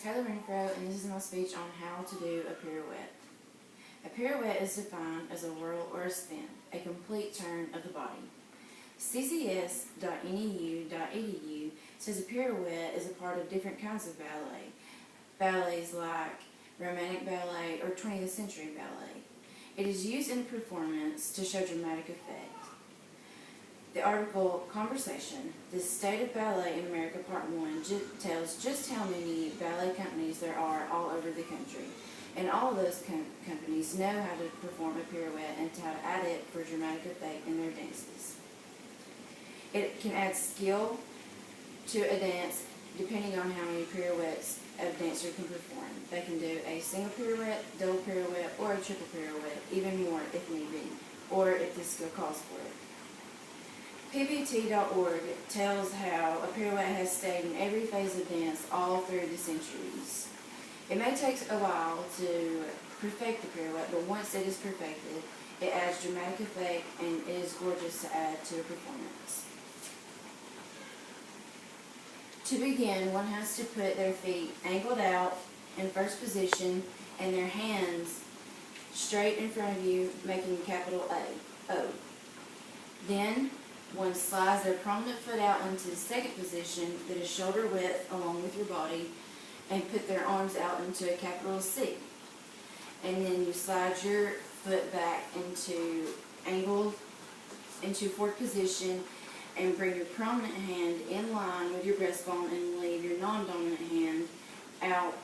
And this is my speech on how to do a pirouette. A pirouette is defined as a whirl or a spin, a complete turn of the body. ccs.neu.edu says a pirouette is a part of different kinds of ballet. Ballets like Romantic ballet or 20th century ballet. It is used in performance to show dramatic effect. The article Conversation, The State of Ballet in America Part 1 tells just how many ballet companies there are all over the country. And all of those companies know how to perform a pirouette and how to add it for dramatic effect in their dances. It can add skill to a dance depending on how many pirouettes a dancer can perform. They can do a single pirouette, double pirouette, or a triple pirouette, even more if need be, or if the skill calls for it. PBT.org tells how a pirouette has stayed in every phase of dance all through the centuries. It may take a while to perfect the pirouette, but once it is perfected, it adds dramatic effect and it is gorgeous to add to a performance. To begin, one has to put their feet angled out in first position and their hands straight in front of you, making capital O. Then, one slides their prominent foot out into the second position that is shoulder width along with your body, and put their arms out into a capital C. And then you slide your foot back into forward position and bring your prominent hand in line with your breastbone and leave your non-dominant hand out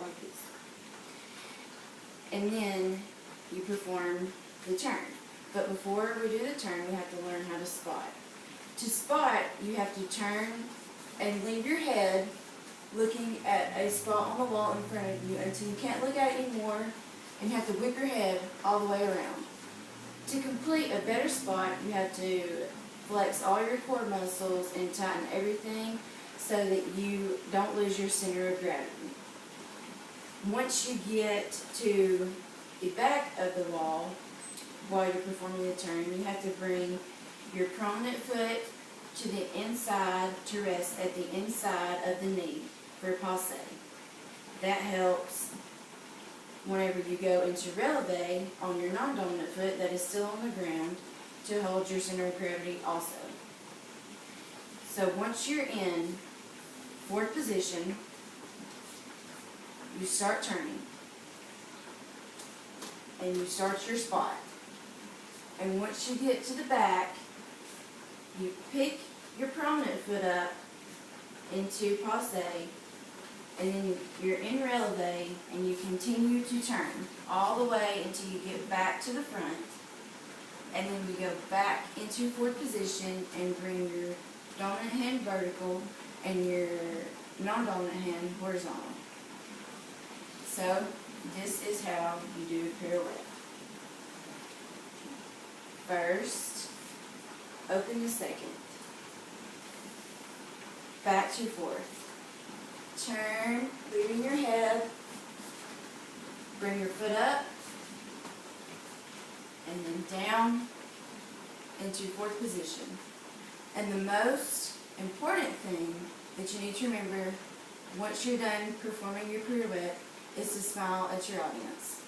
like this. And then you perform the turn. But before we do the turn, we have to learn how to spot. To spot, you have to turn and leave your head looking at a spot on the wall in front of you until you can't look at it anymore, and you have to whip your head all the way around. To complete a better spot, you have to flex all your core muscles and tighten everything so that you don't lose your center of gravity. Once you get to the back of the wall, while you're performing the turn, you have to bring your prominent foot to the inside to rest at the inside of the knee for a passe. That helps whenever you go into releve on your non-dominant foot that is still on the ground to hold your center of gravity also. So once you're in forward position, you start turning and you start your spot. And once you get to the back, you pick your prominent foot up into passe, and then you're in releve, and you continue to turn all the way until you get back to the front, and then you go back into forward position and bring your dominant hand vertical and your non-dominant hand horizontal. So this is how you do a pirouette. First, open the second, back to fourth, turn, leaving your head, bring your foot up, and then down into fourth position. And the most important thing that you need to remember once you're done performing your pirouette is to smile at your audience.